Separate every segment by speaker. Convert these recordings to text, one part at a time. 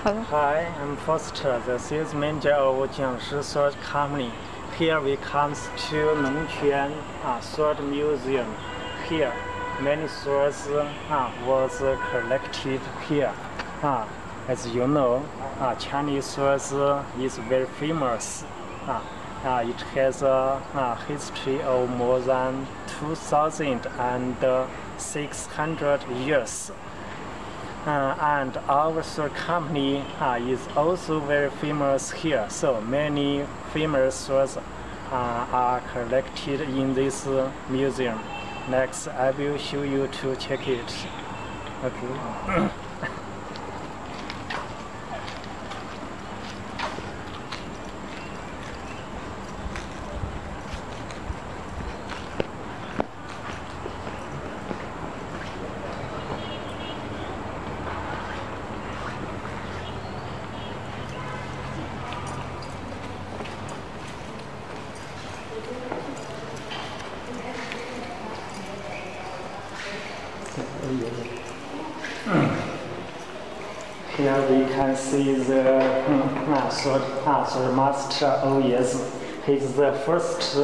Speaker 1: Hi, I'm Foster, the sales manager of Jian Sword Company. Here we come to Nongquan Sword Museum. Here, many swords was collected here. As you know, Chinese swords is very famous. It has a history of more than 2,600 years. And our sword company is also very famous here. So many famous swords are collected in this museum. Next, I will show you to check it. Okay. Here we can see the sword master. Oh yes, he's the first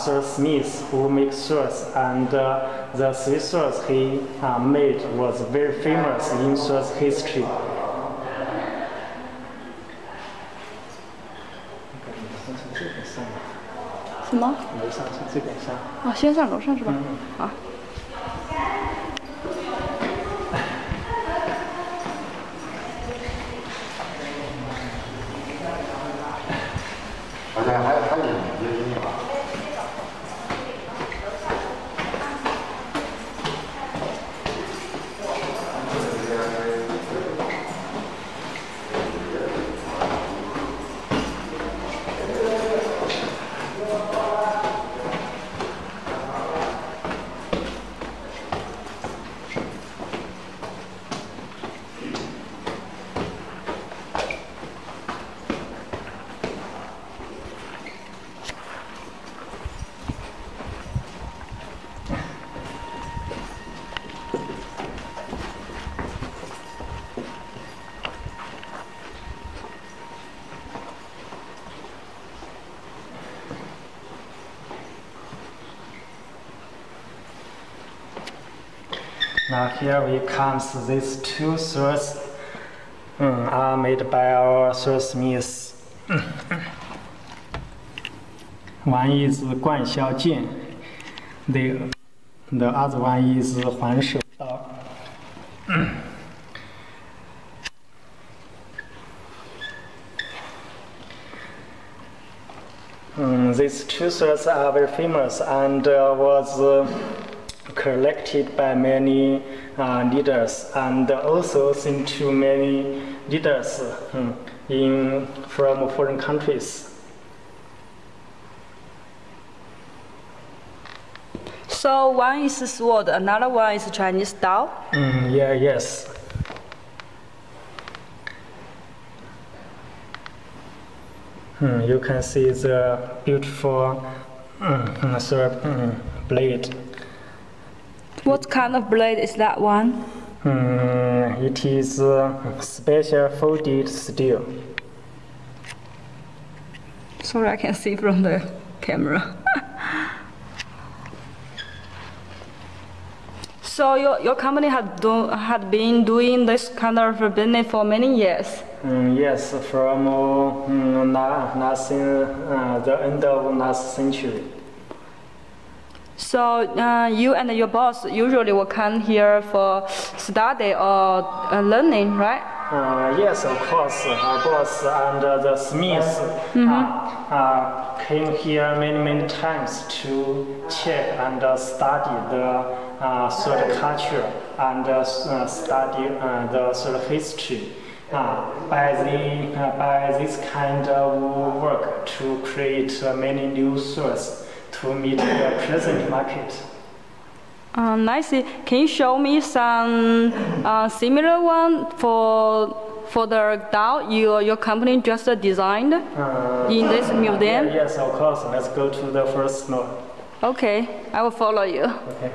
Speaker 1: swordsmith who makes swords, and the three swords he made was very famous in swords history.
Speaker 2: 什么？
Speaker 1: 楼上是这边上。
Speaker 2: 哦，先上楼上是吧？好。
Speaker 3: 好像还有别的地方。
Speaker 1: Now here we comes these two swords are made by our swordsmiths. One is Guan Xiao Jian, the other one is Huan Shou Dao. These two swords are very famous and was collected by many leaders, and also sent to many leaders from foreign countries.
Speaker 2: So one is sword, another one is Chinese Dao?
Speaker 1: Yes. You can see the beautiful sword blade.
Speaker 2: What kind of blade is that one?
Speaker 1: It is special folded steel.
Speaker 2: Sorry, I can't see from the camera. So your company had been doing this kind of business for many years?
Speaker 1: Yes, from the end of last century.
Speaker 2: So you and your boss usually will come here for study or learning, right?
Speaker 1: Yes, of course. Our boss and the smiths came here many times to check and study the sword culture and study the sword history. By this kind of work to create many new swords to meet the present market.
Speaker 2: Nice. Can you show me some similar one for the Dao your company just designed in this museum?
Speaker 1: Yes, of course. Let's go to the first floor.
Speaker 2: Okay, I will follow you.
Speaker 1: Okay.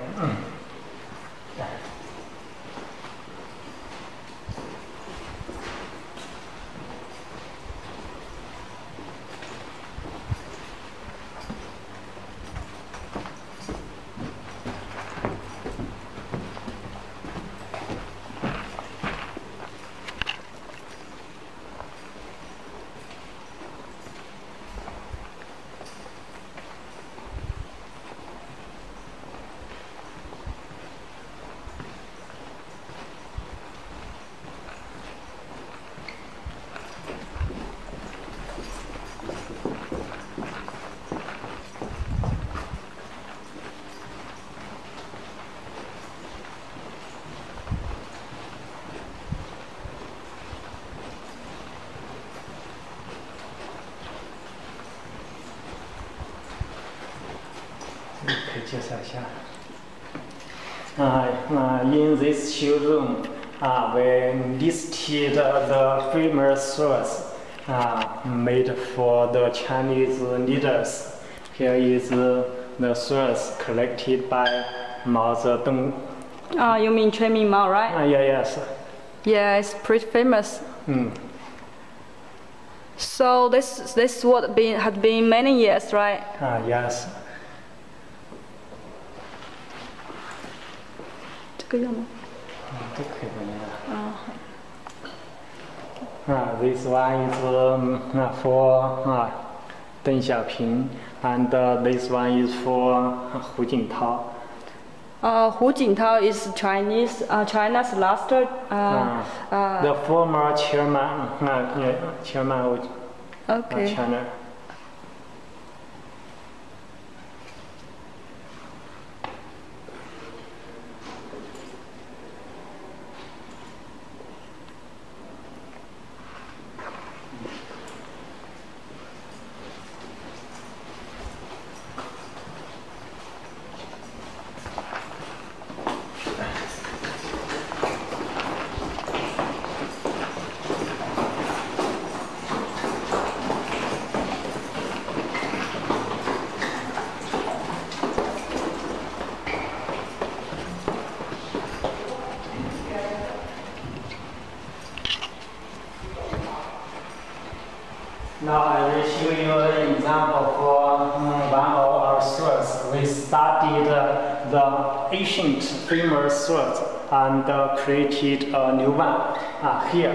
Speaker 1: In this showroom, we listed the famous swords made for the Chinese leaders. Here is the swords collected by Mao Zedong.
Speaker 2: You mean Chairman Mao, right?
Speaker 1: Yeah, yes.
Speaker 2: Yeah, it's pretty famous. So this sword had been many years, right?
Speaker 1: Yes.
Speaker 2: 这个要吗？
Speaker 1: 都可以的。This one is for Deng Xiaoping, and this one is for Hu Jintao.
Speaker 2: Hu Jintao is China's last.
Speaker 1: The former chairman of China. Now I will show you an example for one of our swords. We studied the ancient famous swords and created a new one. Here,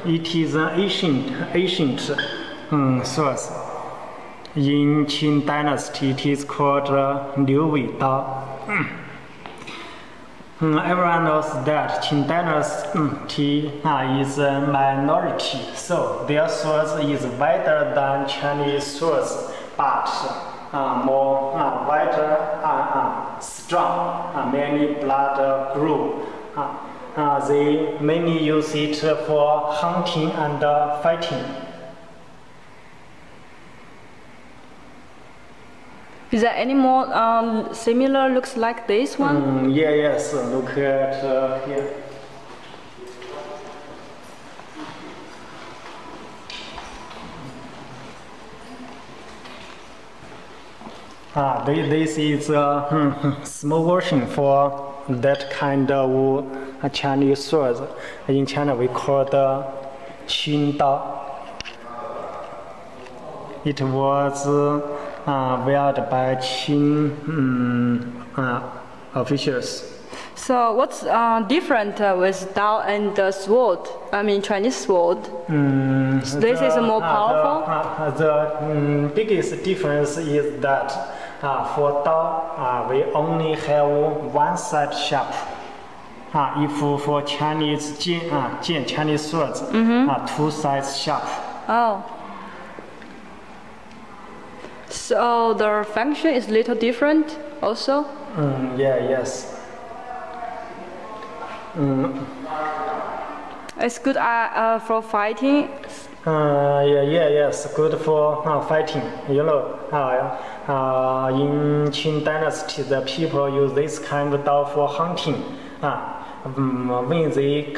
Speaker 1: it is an ancient sword. In Qin Dynasty, it is called Liu Wei Dao. Everyone knows that Qin Dynasty is a minority, so their swords is wider than Chinese swords, but more wider, strong. Many blood grew. They mainly use it for hunting and fighting.
Speaker 2: Is there any more similar looks like this one?
Speaker 1: Yes. Look at here. This is a small version for that kind of Chinese sword. In China, we call the Qin Dao. It was wielded by Qin officials.
Speaker 2: So what's different with Dao and the sword? I mean Chinese sword. This is more powerful.
Speaker 1: The biggest difference is that for Dao we only have one side sharp. If for Chinese jian, Chinese swords, two sides sharp.
Speaker 2: Oh. So the function is little different also?
Speaker 1: Yes.
Speaker 2: It's good for fighting?
Speaker 1: Yes, good for fighting. You know, in Qin Dynasty, the people use this kind of dao for hunting. When they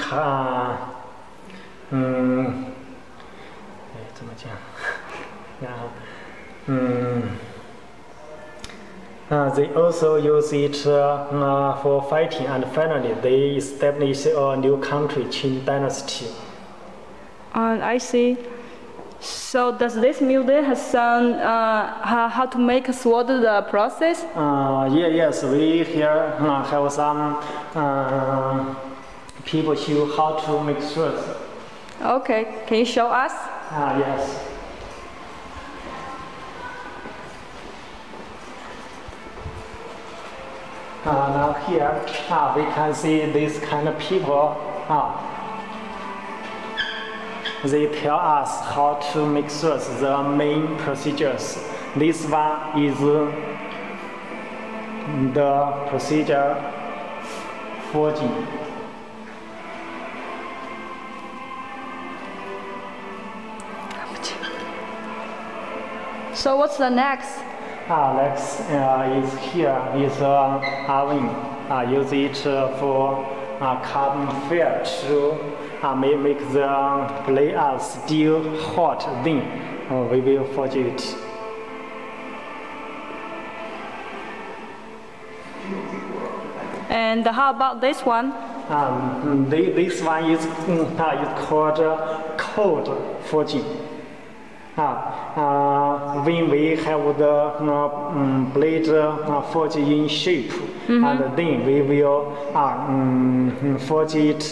Speaker 1: they also use it for fighting, and finally they established a new country, Qin Dynasty.
Speaker 2: I see. So does this museum have some how to make a sword the process?
Speaker 1: Yes, we here have some people show how to make swords.
Speaker 2: Okay, can you show us?
Speaker 1: Yes. Now here we can see this kind of people. They tell us how to make swords, the main procedures. This one is the procedure forging.
Speaker 2: So what's the next?
Speaker 1: Next is here is oven. Use it for carbon fire to make the blade still hot. Then we will forge it.
Speaker 2: And how about this one?
Speaker 1: This one is called cold forging. When we have the blade forged in shape, and then we will forge it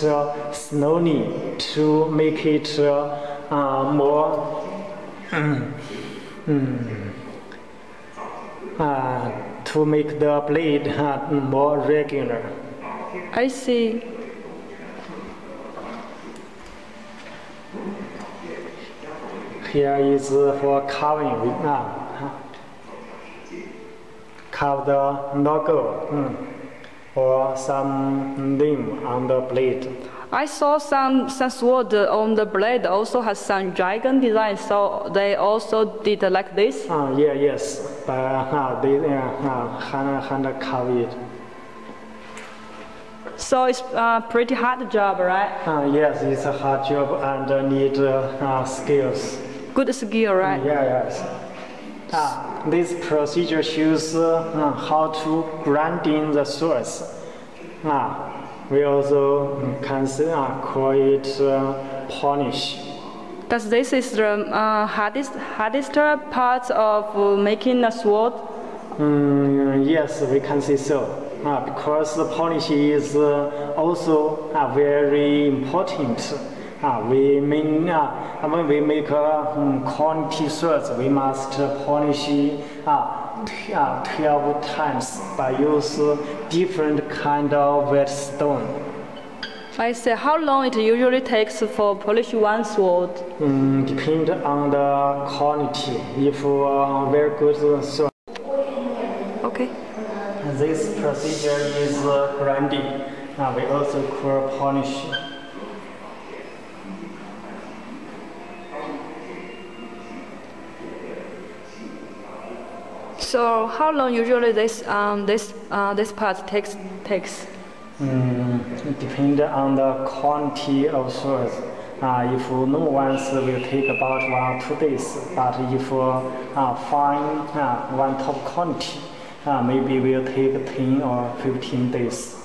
Speaker 1: slowly to make it more to make the blade more regular.
Speaker 2: I see.
Speaker 1: Here is for carving. Carve the logo or some name on the blade.
Speaker 2: I saw some sword on the blade also has some dragon design, so they also did like this?
Speaker 1: Yes, but they hand carve it.
Speaker 2: So it's a pretty hard job, right?
Speaker 1: Yes, it's a hard job and need skills.
Speaker 2: Good skill, right?
Speaker 1: Yes. This procedure shows how to grinding the swords. We also can call it polish.
Speaker 2: Does this is the hardest part of making a sword?
Speaker 1: Yes, we can say so. Because the polish is also very important. When we make quality swords, we must polish 12 times by use different kind of whetstone.
Speaker 2: I see. How long it usually takes for polish one sword?
Speaker 1: Depend on the quality. If very good sword.
Speaker 2: Okay.
Speaker 1: This procedure is grinding. We also call polish.
Speaker 2: So how long usually this part takes?
Speaker 1: Depend on the quantity of swords. If no ones will take about 1 or 2 days, but if fine one top quantity, maybe will take 10 or 15 days.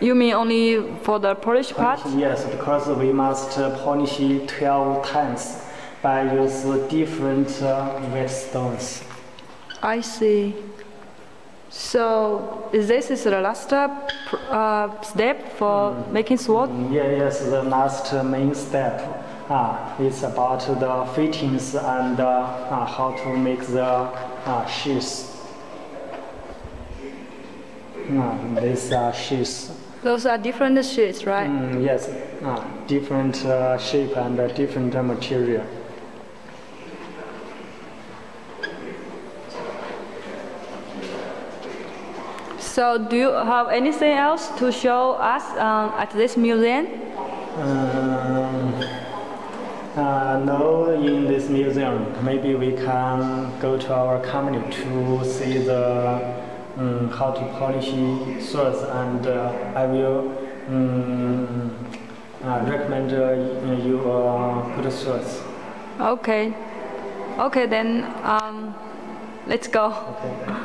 Speaker 2: You mean only for the polish part?
Speaker 1: Yes, because we must polish 12 times by use different whetstones.
Speaker 2: I see. So this is the last step for making sword?
Speaker 1: Yes, the last main step. It's about the fittings and how to make the sheaths. These are sheaths.
Speaker 2: Those are different sheaths, right?
Speaker 1: Yes, different shape and different material.
Speaker 2: So do you have anything else to show us at this museum?
Speaker 1: No, in this museum. Maybe we can go to our company to see the how to polish swords, and I will recommend you good swords.
Speaker 2: Okay. Okay, then let's go.
Speaker 1: Okay.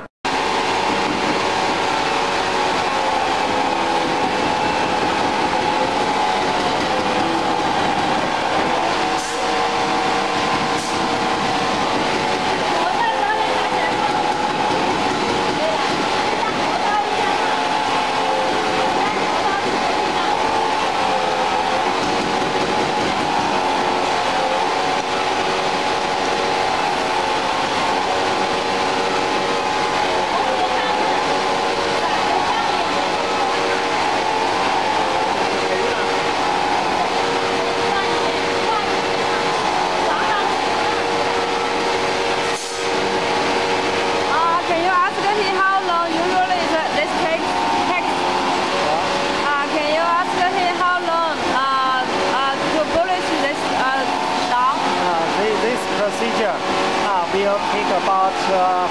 Speaker 1: Will take about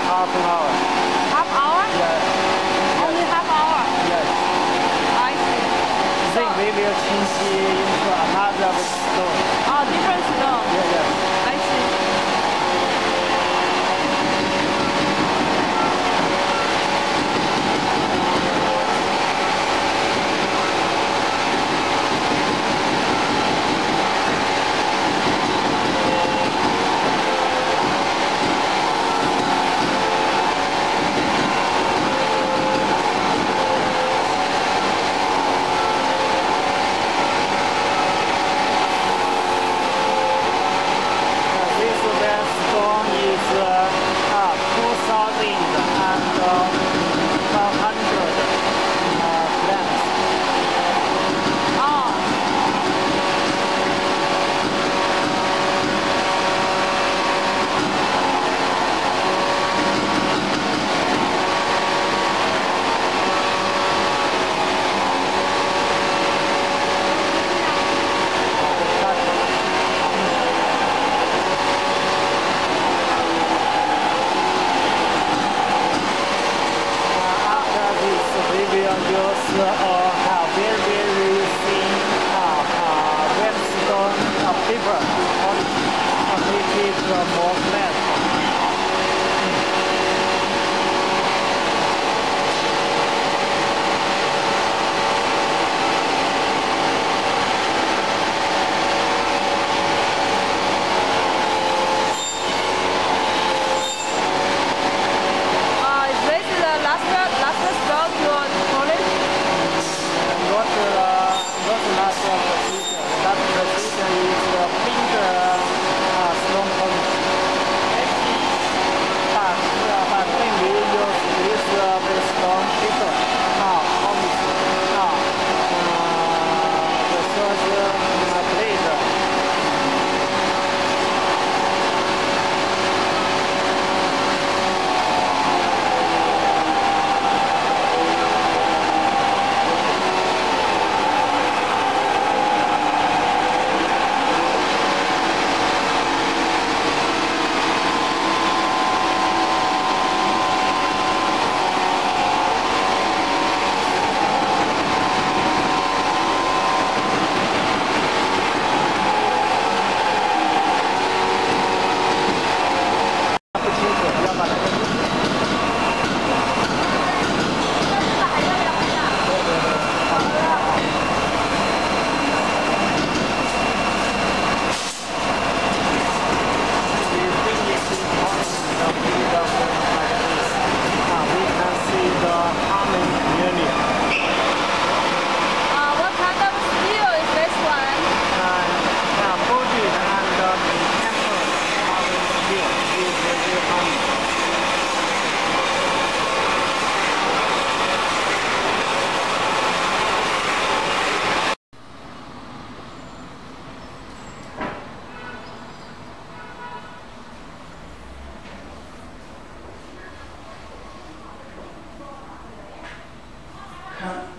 Speaker 1: half hour.
Speaker 2: Half hour?
Speaker 1: Yes.
Speaker 2: Only half hour?
Speaker 1: Yes.
Speaker 2: I see.
Speaker 1: Then we will change into another stone.
Speaker 2: Oh, different stone.
Speaker 1: Yes.
Speaker 2: I see.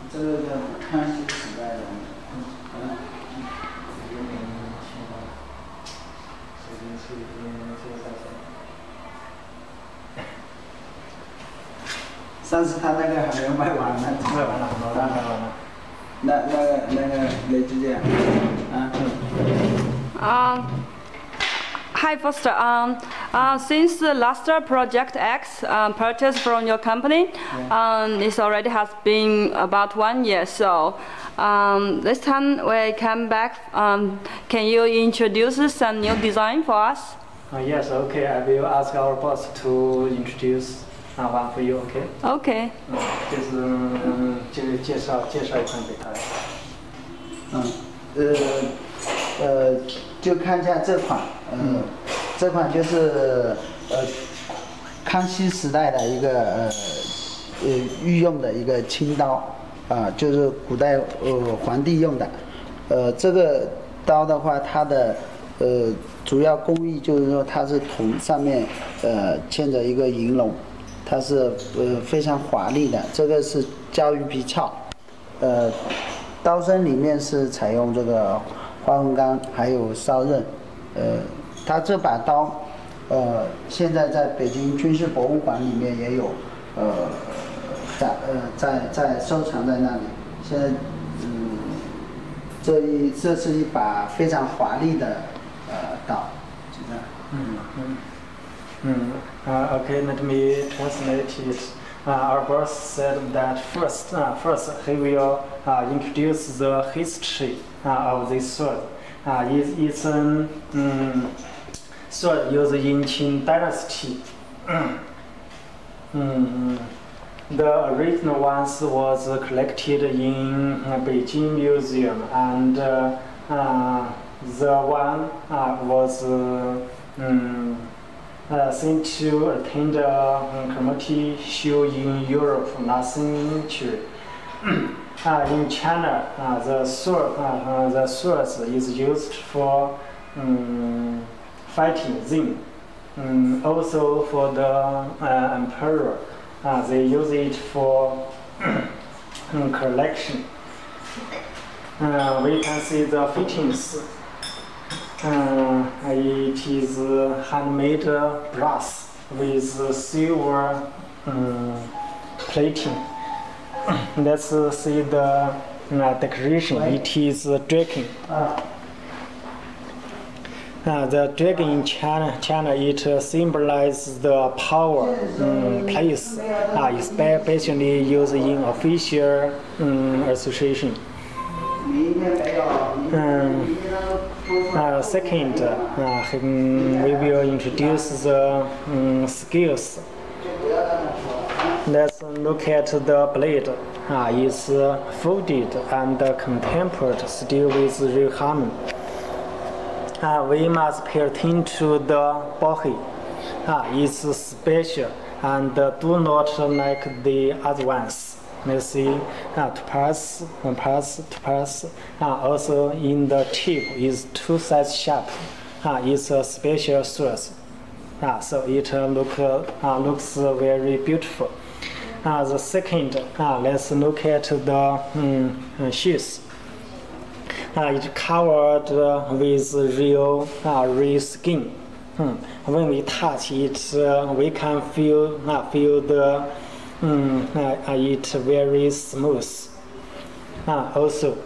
Speaker 4: 这个叫康熙时代的，上次他那个还没有卖完呢，
Speaker 1: 卖完了，卖完了。
Speaker 4: 那个雷子姐，Hi,
Speaker 2: Foster. Since the last Project X purchase from your company, it already has been about 1 year. So this time we come back, can you introduce some new design for us?
Speaker 1: Yes, okay. I will ask our boss to introduce one for you. Okay.
Speaker 2: Okay.
Speaker 1: 就是介绍一款给他。
Speaker 4: 就看一下这款，这款就是康熙时代的一个御用的一个青刀，就是古代皇帝用的。这个刀的话，它的主要工艺就是说它是铜上面嵌着一个银龙，它是非常华丽的。这个是胶鱼皮鞘，刀身里面是采用这个花纹钢，还有烧刃。它这把刀，现在在北京军事博物馆里面也有，在收藏在那里。现在，这是一把非常华丽的刀，就这样。
Speaker 1: Okay, let me translate it. Our boss said that first he will introduce the history of this sword. It's a sword used in Qing Dynasty. The original ones was collected in Beijing Museum, and the one was sent to attend a community show in Europe last century. In China, the sword is used for fighting them. Also for the emperor, they use it for collection. We can see the fittings. It is handmade brass with silver plating. Let's see the decoration. It is a dragon. The dragon in China, it symbolizes the power place, especially used in official association. Second, we will introduce the skills. Let's look at the blade. It's folded and compared, still with real harmony. We must pay attention to the body. It's special and do not like the other ones. Let's see, to pass. Also in the tip is two sides sharp. It's a special source. So it looks very beautiful. The second, let's look at the shoes. It's covered with real skin. When we touch it, we can feel the it very smooth. Also,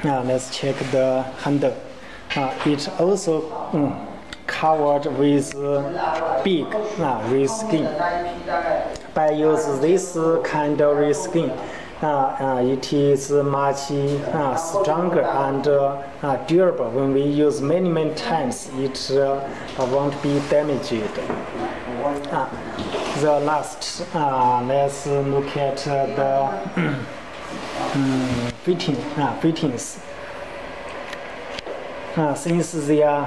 Speaker 1: let's check the handle. It also covered with big skin. By using this kind of skin, it is much stronger and durable. When we use many times, it won't be damaged. The last, let's look at the fittings. Since they are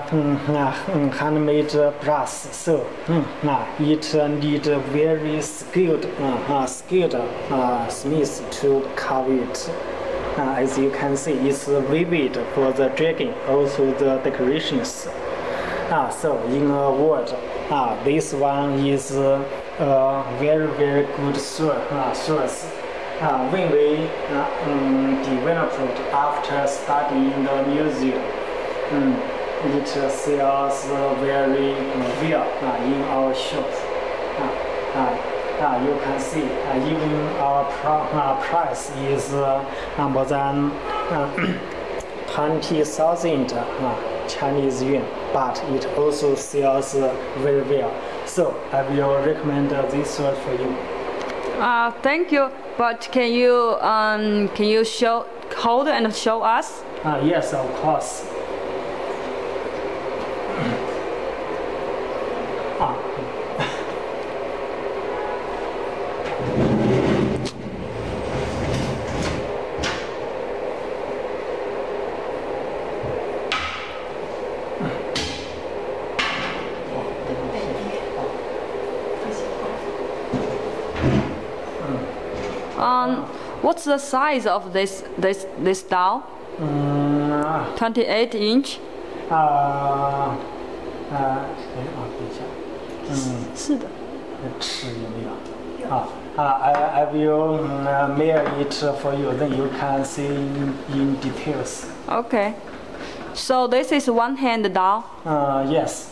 Speaker 1: handmade brass, so it needs very skilled smith to carve it. As you can see, it's vivid for the dragon, also the decorations. So in a word, this one is a very good source. When we developed after studying in the museum, it sells very well in our shops. You can see even our price is more than 20,000 Chinese yuan, but it also sells very well. So I will recommend this sword for you.
Speaker 2: Thank you. But can you hold and show us?
Speaker 1: Yes, of course.
Speaker 2: What's the size of this Dao? 28 inch. 是的。
Speaker 1: 尺有没有？I will mail it for you. Then you can see in details.
Speaker 2: Okay. So this is one hand Dao.
Speaker 1: Yes.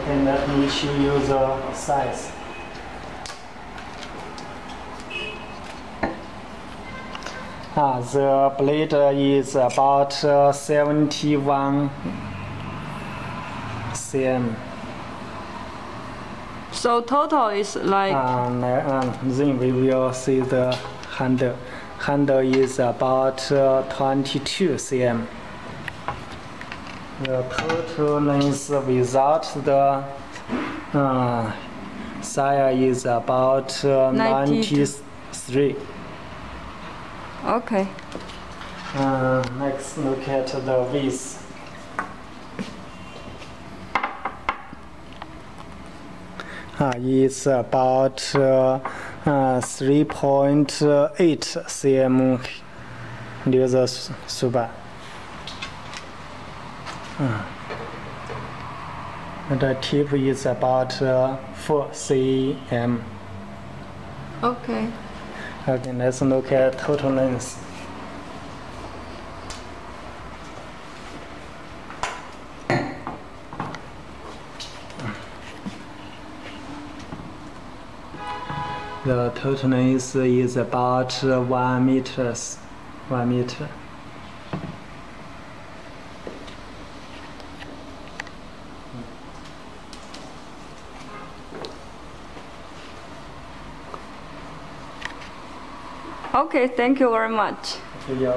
Speaker 1: Okay, let me show you the size. The blade is about 71 cm.
Speaker 2: So total is like.
Speaker 1: Then we will see the handle. Handle is about 22 cm. The total length without the sire is about 93.
Speaker 2: Okay.
Speaker 1: Next, look at the width. It's about 3.8 cm near the suba. The tip is about 4 cm.
Speaker 2: Okay.
Speaker 1: Okay, let's look at total length. The total length is about 1 meter.
Speaker 2: Okay, thank you very much.
Speaker 1: Okay, yeah.